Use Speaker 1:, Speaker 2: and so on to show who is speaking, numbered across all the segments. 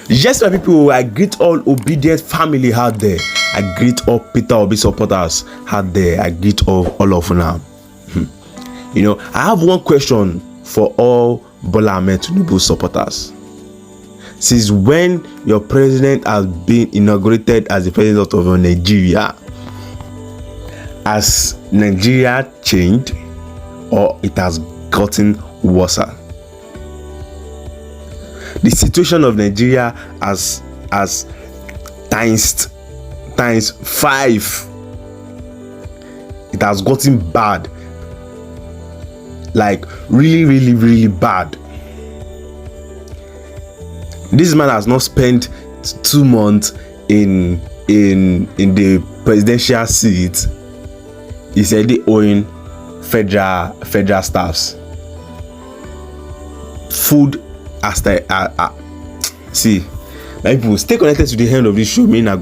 Speaker 1: Yes, my people, I greet all obedient family out there. I greet all Peter Obi supporters out there. I greet all of them. You know, I have one question for all Bola Tinubu supporters. Since when your president has been inaugurated as the president of Nigeria, has Nigeria changed or it has gotten worse? The situation of Nigeria has times 5. It has gotten bad, like really bad. This man has not spent 2 months in the presidential seat. He's already owing federal staffs. Food see, my people, stay connected to the end of this show. May I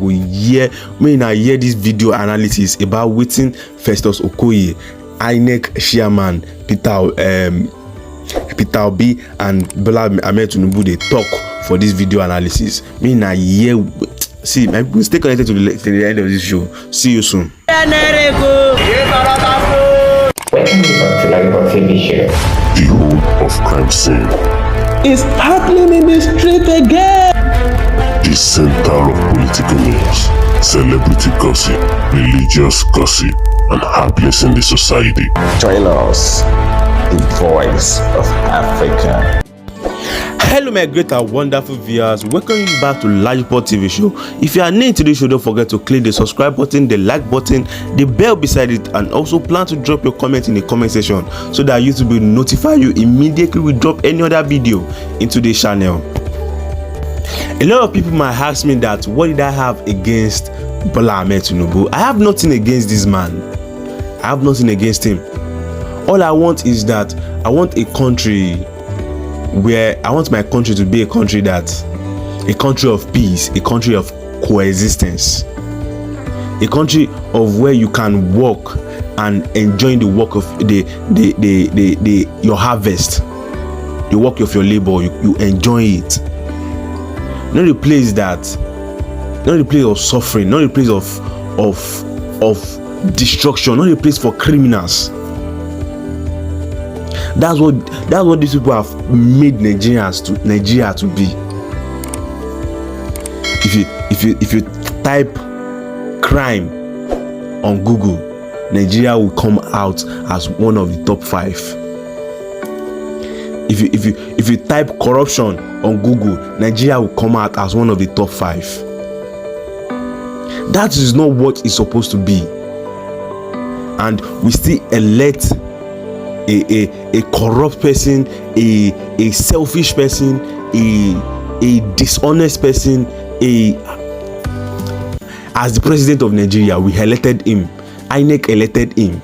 Speaker 1: hear this video analysis about waiting Festus Okoye, INEC chairman Peter Obi and Bola Tinubu they talk for this video analysis. May I hear. See, my people, stay connected to the end of this show. See you soon.
Speaker 2: Welcome to Electoral TV show.
Speaker 3: The whole of crime scene
Speaker 4: is happening in the street again.
Speaker 3: The center of political news, celebrity gossip, religious gossip, and happiness in the society.
Speaker 2: Join us, the voice of Africa.
Speaker 1: Hello my great and wonderful viewers, welcome you back to Electoral TV show. If you are new to this show, don't forget to click the subscribe button, the like button, the bell beside it, and also plan to drop your comment in the comment section so that YouTube will notify you immediately we drop any other video into the channel. A lot of people might ask me that what did I have against Bola Tinubu? I have nothing against this man. I have nothing against him. All I want is that I want a country where I want my country to be a country of peace, a country of coexistence, a country of where you can work and enjoy the work of your harvest, the work of your labor. You enjoy it. Not the place of suffering, not the place of destruction, not the place for criminals. That's what these people have made Nigeria to be. If you type crime on Google, Nigeria will come out as one of the top 5. If you type corruption on Google, Nigeria will come out as one of the top 5. That is not what it's supposed to be, and we still elect a corrupt person, a selfish person, a dishonest person, as the president of Nigeria. We elected him. INEC elected him.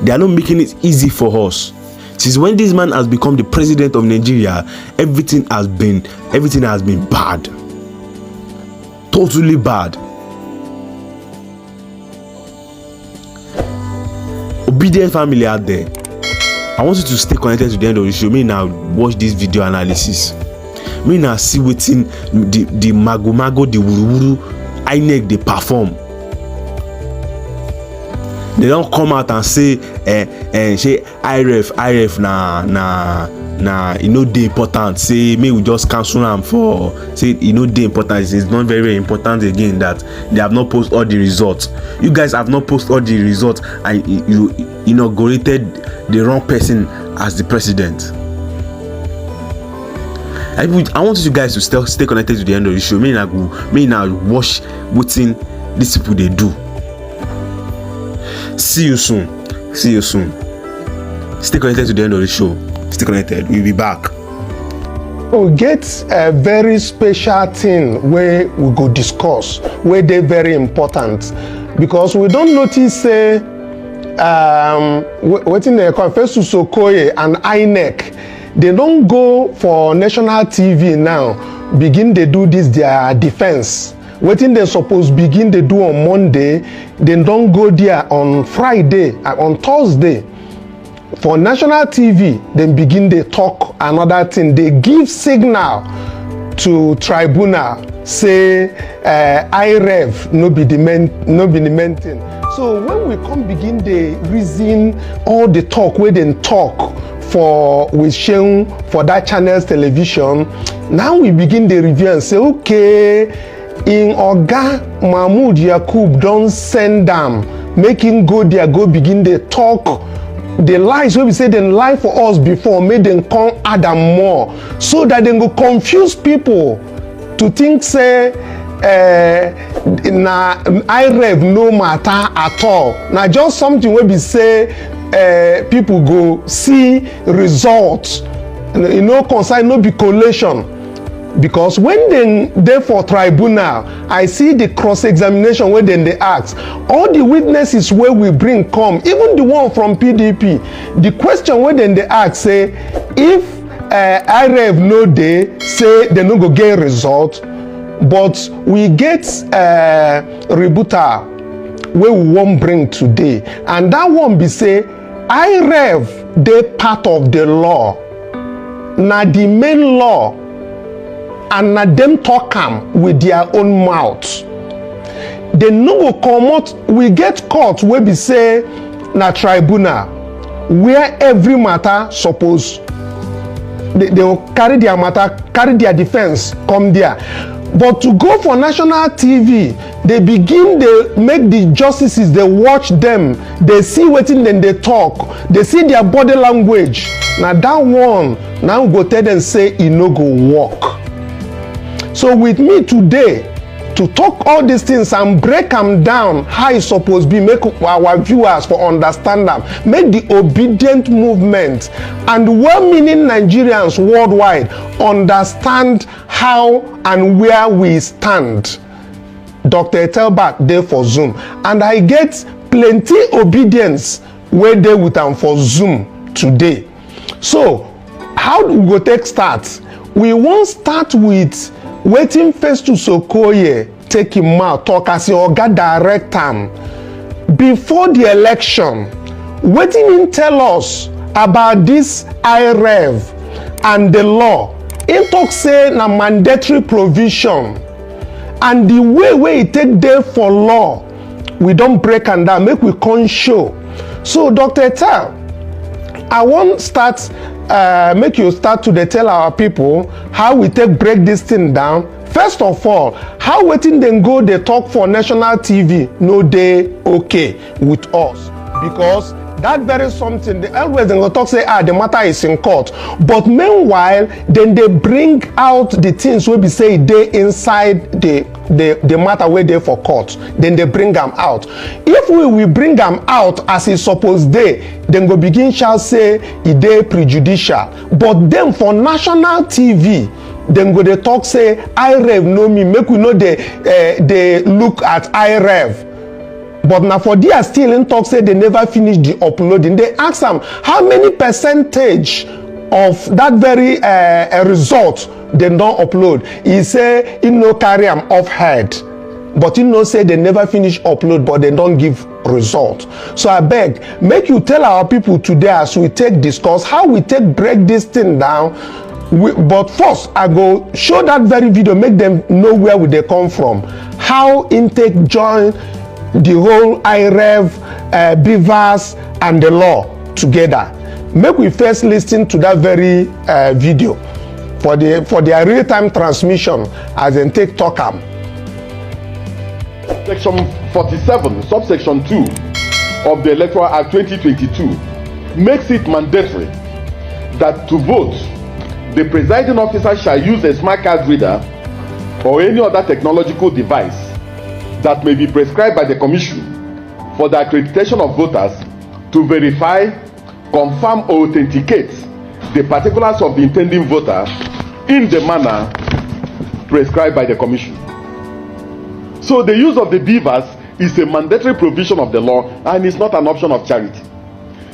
Speaker 1: They are not making it easy for us. Since when this man has become the president of Nigeria, everything has been bad. Totally bad. Obedient family out there, I want you to stay connected to the end of the show. Me now watch this video analysis. Me now see wetin the mago the wuru INEC they perform. They don't come out and say say IRF na you know they important. Say me we just cancel them for say you know they important. It's not very important again that they have not posted all the results. You guys have not posted all the results and you inaugurated the wrong person as the president. I want you guys to stay connected to the end of the show. Me now watch wetin these people they do. See you soon. Stay connected to the end of the show. Stay connected. We'll be back.
Speaker 4: We get a very special thing where we go discuss, where they very important, because we don't notice waiting there Festus Okoye and INEC, they don't go for national TV now, begin they do this their defense. Waiting they suppose begin they do on Monday, they don't go there on Friday, on Thursday. For national TV, then begin they talk another thing. They give signal to tribunal say IREV no be the main thing. So when we come begin the reason all the talk wey dem talk for with Sheung for that channel's television, now we begin the review and say, okay, in Oga Mahmoud Yakub don send am make him go there go begin the talk the lies wey we say dem lie for us before, make dem come add am more so that dem go confuse people to think say na IREV no matter at all, na just something wey be say people go see results, e no concern, no be collation. Because when dem dey for tribunal, I see the cross-examination wey dem dey ask, all the witnesses wey we bring come, even the one from PDP, the question wey dem dey ask say if IREV no dey, say dem no go get result, but we get rebuttal wey we wan bring today, and that one be say IREV dey part of the law, na the main law, and na dem talk am with their own mouth. Dem no go comot. We get court wey be say na tribunal where every matter suppose they will carry their matter, carry their defense come there. But to go for national TV, they begin dey make the justices dey watch them, they see wetin dem dey talk, they see their body language. Na that one now we go tell them say e no go work. So with me today to talk all these things and break am down how e suppose be, make our viewers for understand am, make the obedient movement and well-meaning Nigerians worldwide understand how and where we stand. Dr. Etelbert dey for Zoom, and I get plenty obedience wey dey with am for Zoom today. So how we go take start? We wan start with wetin Festus Okoye take him mouth talk as oga direct am before the election. Wetin him tell us about this IREV and the law? Him talk say na mandatory provision, and the way e take dey for law, we don break am down, make we come show. So Dr. Etel, I wan start make you start to dey tell our people how we take break this thing down. First of all, how wetin dem go dey talk for national TV no dey okay with us, because that very something, the always dem go talk say the matter is in court, but meanwhile dem dey bring out the things wey be say e dey inside the matter wey dey for court, dem dey bring am out. If we bring am out as e suppose dey, dem go begin shout say e dey prejudicial, but dem for national TV dem go dey talk say IREV no mean, make we no dey look at IREV. But now for there still in talk say they never finish the uploading. They ask them how many percentage of that very result they don't upload. He say he no carry am off head, but he no say they never finish upload, but they don't give result. So I beg, make you tell our people today as we take discuss how we take break this thing down. But first I go show that very video, make them know where would they come from, how intake join the whole IREV, BVAS and the law together. Make we first listen to that very video for their real-time transmission as they take talk am.
Speaker 5: Section 47, subsection 2 of the Electoral Act 2022 makes it mandatory that to vote, the presiding officer shall use a smart card reader or any other technological device that may be prescribed by the Commission for the accreditation of voters to verify, confirm or authenticate the particulars of the intending voter in the manner prescribed by the Commission. So the use of the BVAS is a mandatory provision of the law and is not an option of charity.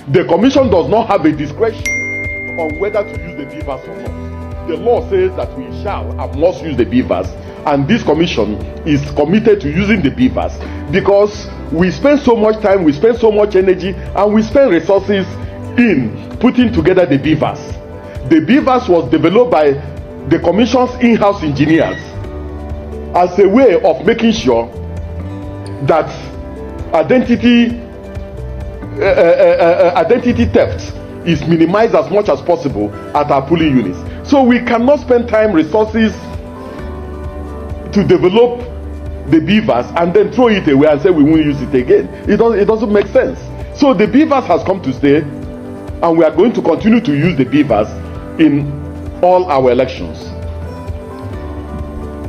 Speaker 5: The Commission does not have a discretion on whether to use the BVAS or not. The law says that we shall and must use the BVAS, and this commission is committed to using the BVAS because we spend so much time, we spend so much energy, and we spend resources in putting together the BVAS. The BVAS was developed by the commission's in-house engineers as a way of making sure that identity theft is minimized as much as possible at our polling units. So we cannot spend time, resources to develop the beavers and then throw it away and say we won't use it again. It doesn't make sense. So the beavers has come to stay, and we are going to continue to use the beavers in all our elections.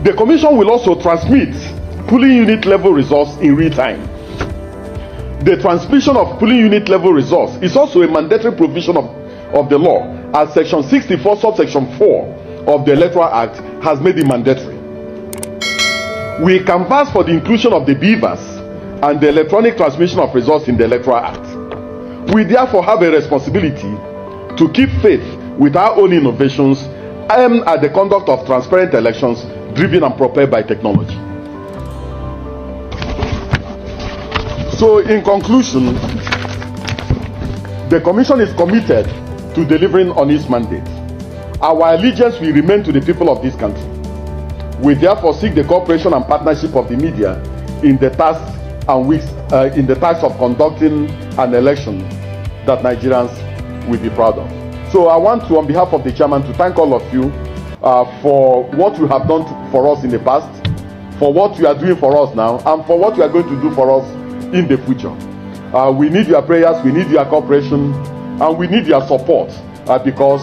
Speaker 5: The commission will also transmit polling unit level results in real time. The transmission of polling unit level results is also a mandatory provision of the law, as section 64 subsection 4 of the Electoral Act has made it mandatory. We canvass for the inclusion of the beavers and the electronic transmission of results in the Electoral Act. We therefore have a responsibility to keep faith with our own innovations aimed at the conduct of transparent elections driven and propelled by technology. So in conclusion, the Commission is committed to delivering on its mandate. Our allegiance will remain to the people of this country. We therefore seek the cooperation and partnership of the media in the task of conducting an election that Nigerians will be proud of. So I want to, on behalf of the chairman, to thank all of you for what you have done for us in the past, for what you are doing for us now, and for what you are going to do for us in the future. We need your prayers, we need your cooperation, and we need your support because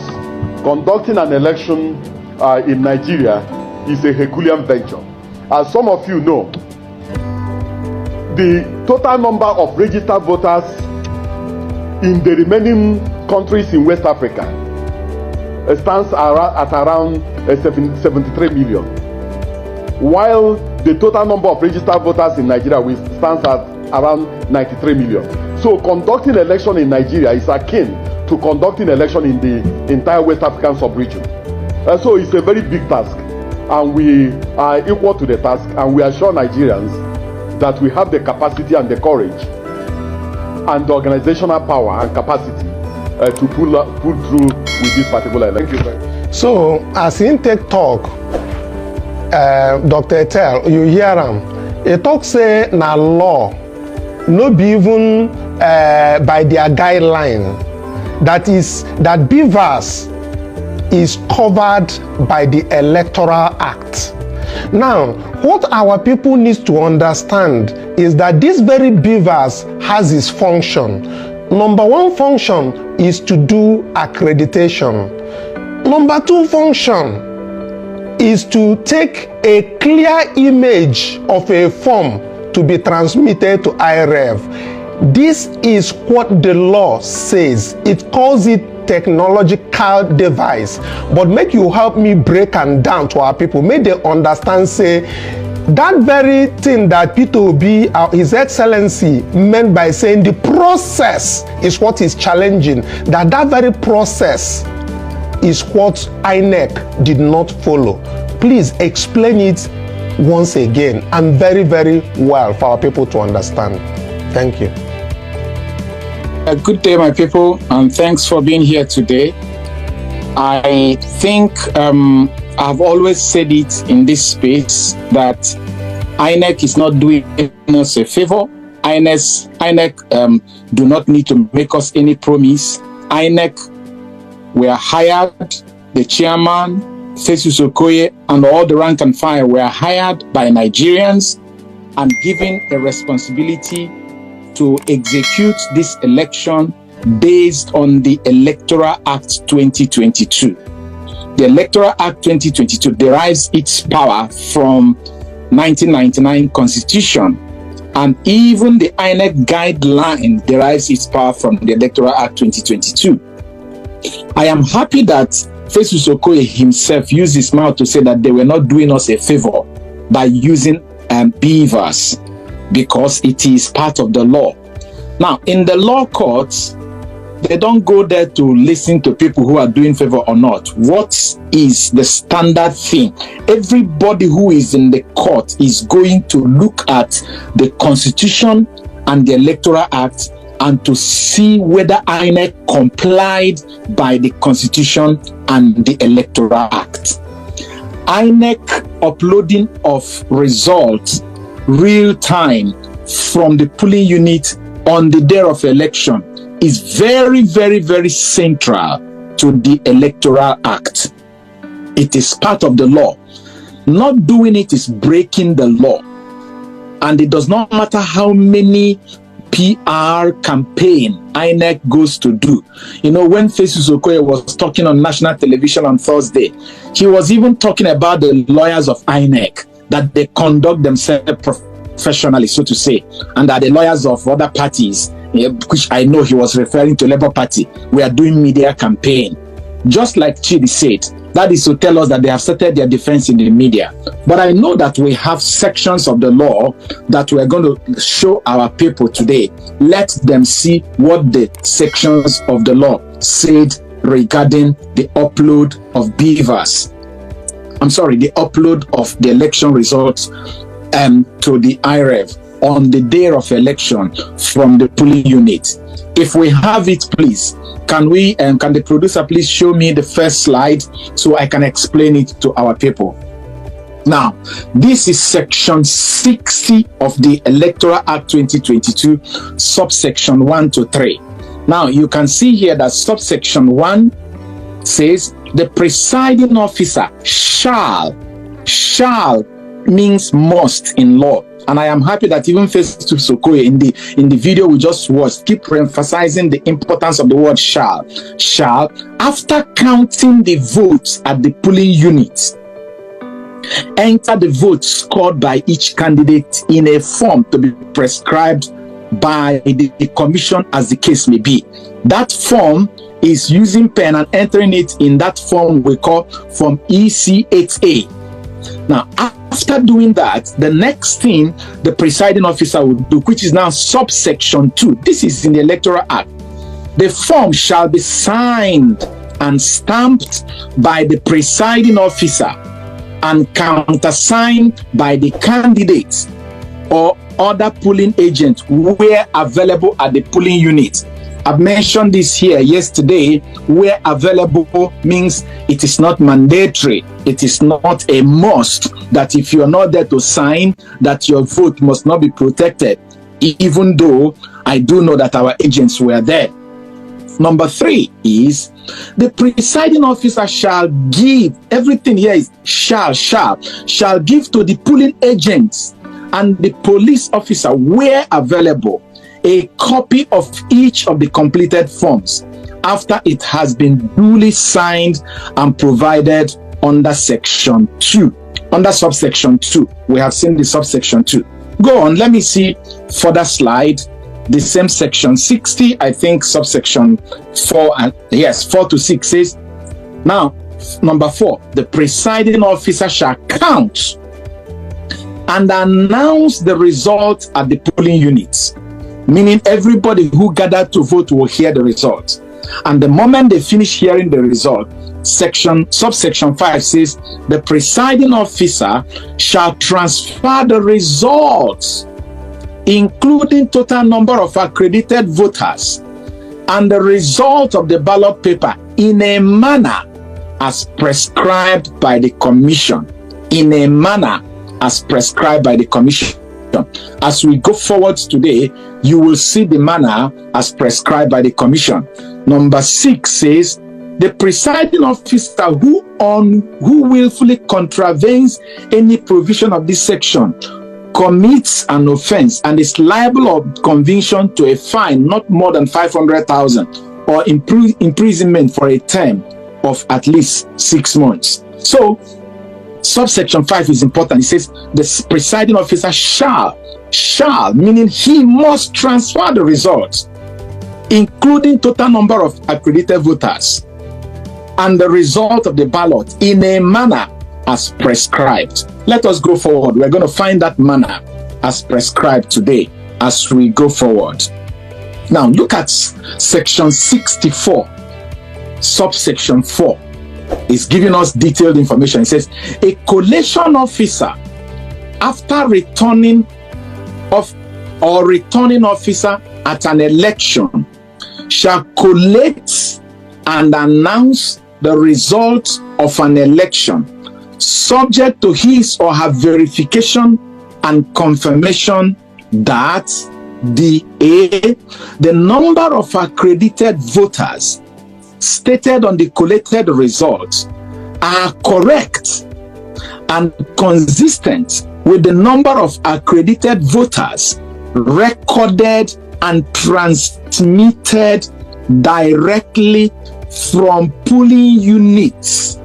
Speaker 5: conducting an election in Nigeria is a Herculean venture. As some of you know, the total number of registered voters in the remaining countries in West Africa stands at around 73 million, while the total number of registered voters in Nigeria stands at around 93 million. So conducting election in Nigeria is akin to conducting election in the entire West African sub-region. So it's a very big task, and we are equal to the task, and we assure Nigerians that we have the capacity and the courage and the organizational power and capacity to pull through with this particular election. Thank you very much.
Speaker 4: So as intake talk, Dr. Etel, you hear him. He talk say na law, no be even by their guideline. That beavers is covered by the Electoral Act. Now, what our people need to understand is that this very beavers has its function. Number one function is to do accreditation. Number two function is to take a clear image of a form to be transmitted to IREV. This is what the law says. It calls it technological device. But make you help me break and down to our people. Make they understand, say, that very thing that P2B, His Excellency, meant by saying the process is what is challenging, that very process is what INEC did not follow. Please explain it once again, and very, very well for our people to understand. Thank you.
Speaker 6: A good day, my people, and thanks for being here today. I think I've always said it in this space that INEC is not doing us a favor. INEC do not need to make us any promise. INEC were hired, the chairman, Festus Okoye, and all the rank and file were hired by Nigerians and given a responsibility to execute this election based on the Electoral Act 2022. The Electoral Act 2022 derives its power from 1999 Constitution, and even the INEC guideline derives its power from the Electoral Act 2022. I am happy that Festus Okoye himself used his mouth to say that they were not doing us a favor by using beavers, because it is part of the law. Now, in the law courts, they don't go there to listen to people who are doing favor or not. What is the standard thing? Everybody who is in the court is going to look at the Constitution and the Electoral Act and to see whether INEC complied by the Constitution and the Electoral Act. INEC uploading of results real time from the polling unit on the day of election is very, very, very central to the Electoral Act. It is part of the law. Not doing it is breaking the law. And it does not matter how many PR campaign INEC goes to do. You know, when Festus Okoye was talking on national television on Thursday, he was even talking about the lawyers of INEC, that they conduct themselves professionally, so to say, and that the lawyers of other parties, which I know he was referring to Labour Party, we are doing media campaign. Just like Chidi said, that is to tell us that they have started their defense in the media. But I know that we have sections of the law that we are going to show our people today. Let them see what the sections of the law said regarding the upload of beavers. I'm sorry, the upload of the election results to the IREV on the day of election from the polling unit. If we have it, please, can the producer please show me the first slide so I can explain it to our people? Now, this is section 60 of the Electoral Act 2022, subsection 1 to 3. Now, you can see here that subsection 1 says the presiding officer shall means must in law. And I am happy that even Festus Okoye in the video we just watched keep emphasizing the importance of the word shall, after counting the votes at the polling unit, enter the votes scored by each candidate in a form to be prescribed by the commission as the case may be. That form is using pen and entering it in that form we call form EC8A. Now, after doing that, the next thing the presiding officer will do, which is now subsection 2, this is in the Electoral Act, the form shall be signed and stamped by the presiding officer and countersigned by the candidates or other polling agents where available at the polling unit. I've mentioned this here yesterday, where available means it is not mandatory. It is not a must that if you are not there to sign, that your vote must not be protected, even though I do know that our agents were there. Number 3 is the presiding officer shall give, everything here is shall give to the polling agents and the police officer where available a copy of each of the completed forms after it has been duly signed and provided under section 2. Under subsection 2, we have seen the subsection 2. Go on, let me see further slide. The same section 60, I think subsection 4, and yes, 4 to 6 says, now, number 4, the presiding officer shall count and announce the result at the polling units, meaning everybody who gathered to vote will hear the result. And the moment they finish hearing the result, subsection 5 says the presiding officer shall transfer the results, including total number of accredited voters and the result of the ballot paper in a manner as prescribed by the commission. In a manner as prescribed by the commission. As we go forward today, you will see the manner as prescribed by the commission. Number 6 says the presiding officer who willfully contravenes any provision of this section commits an offense and is liable of conviction to a fine not more than 500,000 or imprisonment for a term of at least 6 months. So subsection 5 is important. It says the presiding officer shall, meaning he must transfer the results, including total number of accredited voters and the result of the ballot in a manner as prescribed. Let us go forward. We're going to find that manner as prescribed today as we go forward. Now look at section 64, subsection 4. It's giving us detailed information. It says a collation officer after returning officer at an election shall collate and announce the results of an election subject to his or her verification and confirmation that the number of accredited voters stated on the collated results are correct and consistent with the number of accredited voters recorded and transmitted directly from polling units.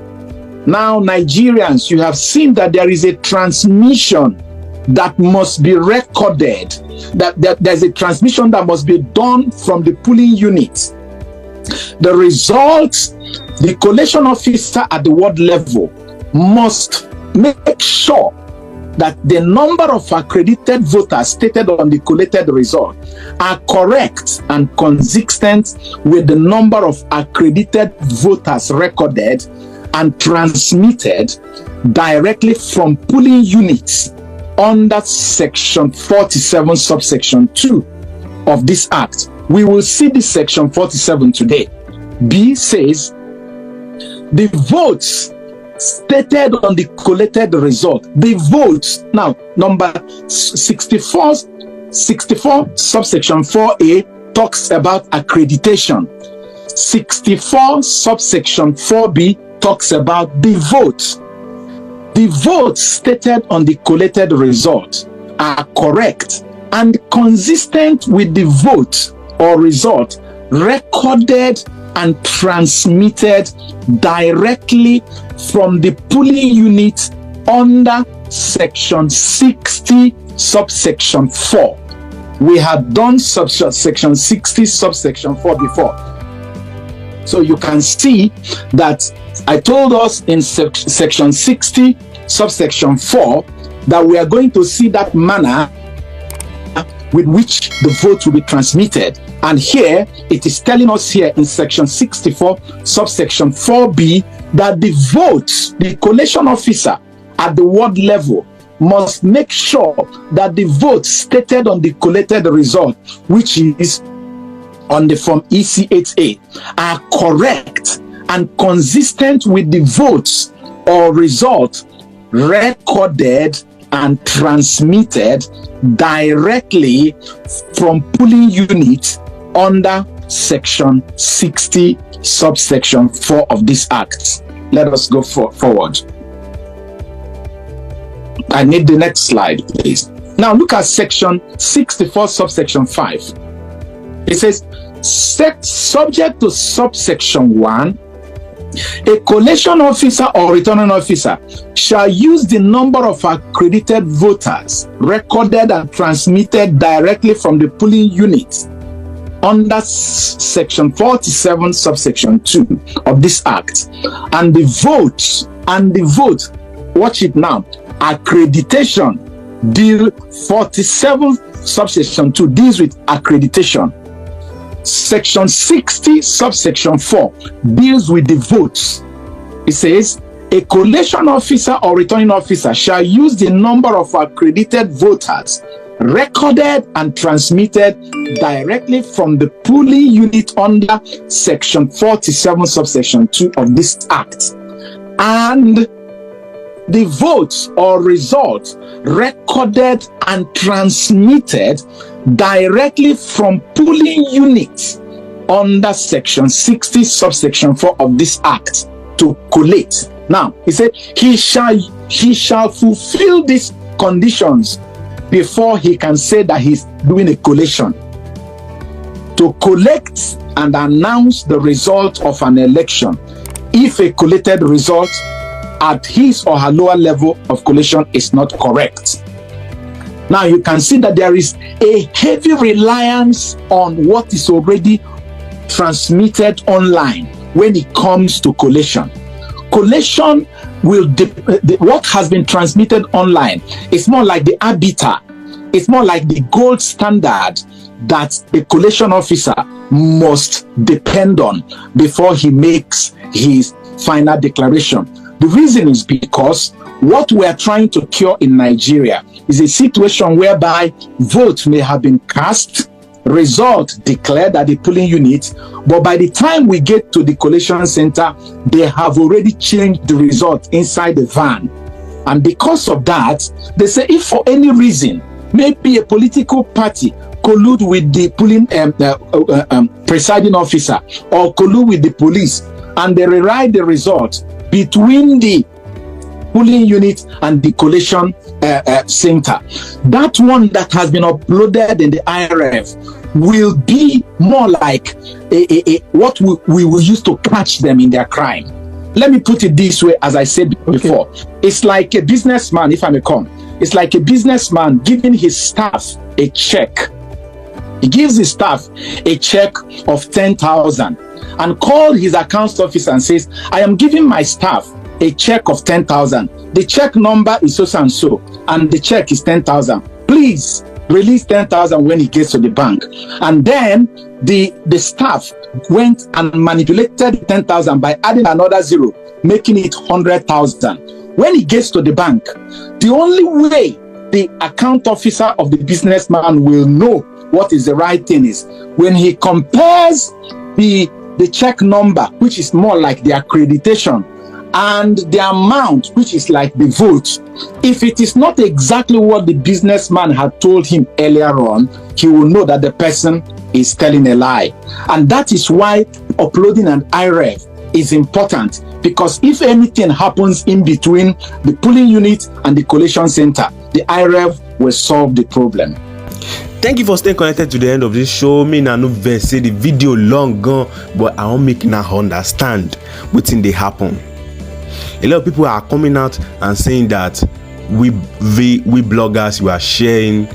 Speaker 6: Now, Nigerians, you have seen that there is a transmission that must be recorded, that there's a transmission that must be done from the polling unit. The results, the collation officer at the ward level must make sure that the number of accredited voters stated on the collated result are correct and consistent with the number of accredited voters recorded and transmitted directly from polling units under section 47 subsection 2 of this act. We will see this section 47 today. B says the votes stated on the collated result, the votes, now number 64 subsection 4a talks about accreditation. 64 subsection 4b talks about the votes. The votes stated on the collated result are correct and consistent with the vote or result recorded and transmitted directly from the polling unit under section 60 subsection 4. We had done section 60 subsection 4 before. So you can see that I told us in section 60 subsection 4 that we are going to see that manner with which the vote will be transmitted. And here it is telling us here in section 64 subsection 4b that the votes, the collation officer at the ward level must make sure that the votes stated on the collated result, which is on the form EC8A, are correct and consistent with the votes or result recorded and transmitted directly from polling units under section 60 subsection 4 of this act. Let us go forward. I need the next slide, please. Now look at section 64 subsection 5. It says, subject to subsection 1, a collation officer or returning officer shall use the number of accredited voters recorded and transmitted directly from the polling unit under section 47 subsection 2 of this act, and the vote, watch it now, accreditation, deal 47 subsection 2 deals with accreditation. Section 60 subsection 4 deals with the votes. It says a collation officer or returning officer shall use the number of accredited voters recorded and transmitted directly from the polling unit under section 47 subsection 2 of this act, and the votes or results recorded and transmitted directly from polling units under section 60 subsection 4 of this act to collate. Now he said he shall fulfill these conditions before he can say that he's doing a collation. To collect and announce the result of an election if a collated result at his or her lower level of collation is not correct. Now you can see that there is a heavy reliance on what is already transmitted online when it comes to collation. Collation will what has been transmitted online is more like the arbiter, it's more like the gold standard that a collation officer must depend on before he makes his final declaration. The reason is because what we are trying to cure in Nigeria is a situation whereby votes may have been cast result declared at the polling unit, but by the time we get to the collation center, they have already changed the result inside the van. And because of that, they say if for any reason, maybe a political party collude with the polling presiding officer or collude with the police, and they rewrite the result between the polling unit and the collation center, that one that has been uploaded in the IRF will be more like what we will use to catch them in their crime. Let me put it this way, as I said before. It's like a businessman, if I may come, it's like a businessman giving his staff a check. He gives his staff a check of 10,000 and calls his accounts officer and says, I am giving my staff a check of 10,000. The check number is so and so, and the check is 10,000. Please release 10,000 when he gets to the bank. And then the staff went and manipulated 10,000 by adding another zero, making it 100,000. When he gets to the bank, the only way the account officer of the businessman will know what is the right thing is when he compares the check number, which is more like the accreditation, and the amount, which is like the vote. If it is not exactly what the businessman had told him earlier on, he will know that the person is telling a lie. And that is why uploading an IRF is important, because if anything happens in between the polling unit and the collation center, the IRF will solve the problem.
Speaker 1: Thank you for staying connected to the end of this show. Me na no vex say the video long gone, but I won't make now understand what thing they happen. A lot of people are coming out and saying that we bloggers, we are sharing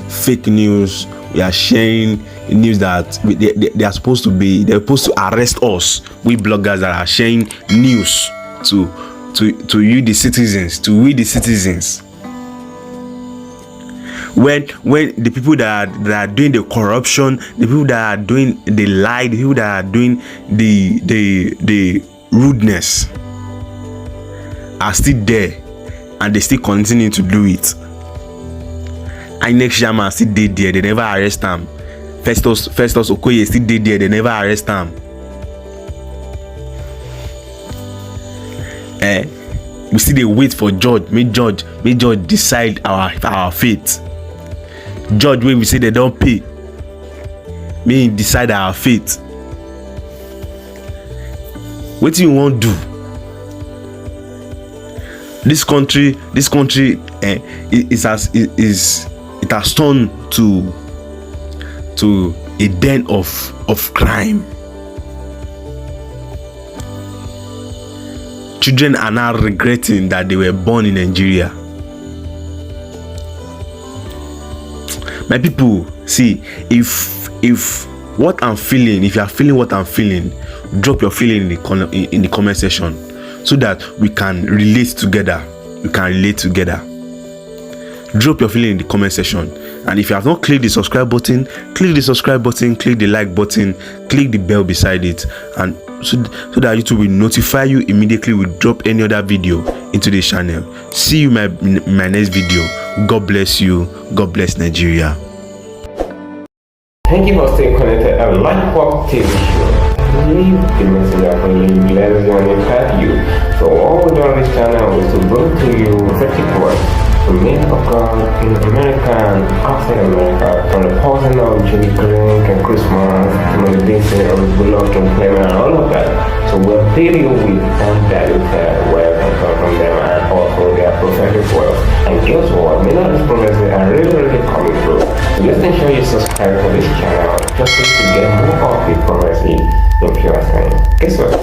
Speaker 1: fake news. We are sharing news that they are supposed to be. They're supposed to arrest us. We bloggers that are sharing news to you, the citizens, to we the citizens. When the people that are doing the corruption, the people that are doing the lie, the people that are doing the rudeness are still there, and they still continue to do it. Inec Shaman still did there, they never arrest them. Festus Okoye still did there, they never arrest them. We still they wait for judge. May judge decide our fate. Judge, when we say they don't pay, may decide our fate. What do you want to do? This country it has turned to a den of crime. Children are now regretting that they were born in Nigeria. My people, see, if what I'm feeling, if you are feeling what I'm feeling, drop your feeling in the comment section, so that we can relate together. Drop your feeling in the comment section. And if you have not clicked the subscribe button, click the subscribe button, click the like button, click the bell beside it, and so that YouTube will notify you immediately we drop any other video into the channel. See you in my next video. God bless you. God bless Nigeria.
Speaker 2: Thank you for staying connected at Electoral TV show. Leave the message up and leave letters when you have you. So all we do on this channel is to bring to you prophetic words from men of God in America and outside America, from the pausing of Julie Green and Christmas to the Vincent or Bullock and Clement and all of that. So we'll fill you with undiluted words from them and also their prophetic words. And guess what? Many of these prophecies are really coming through. So just ensure you subscribe to this channel just to get more of the prophecy in pure time. Guess what?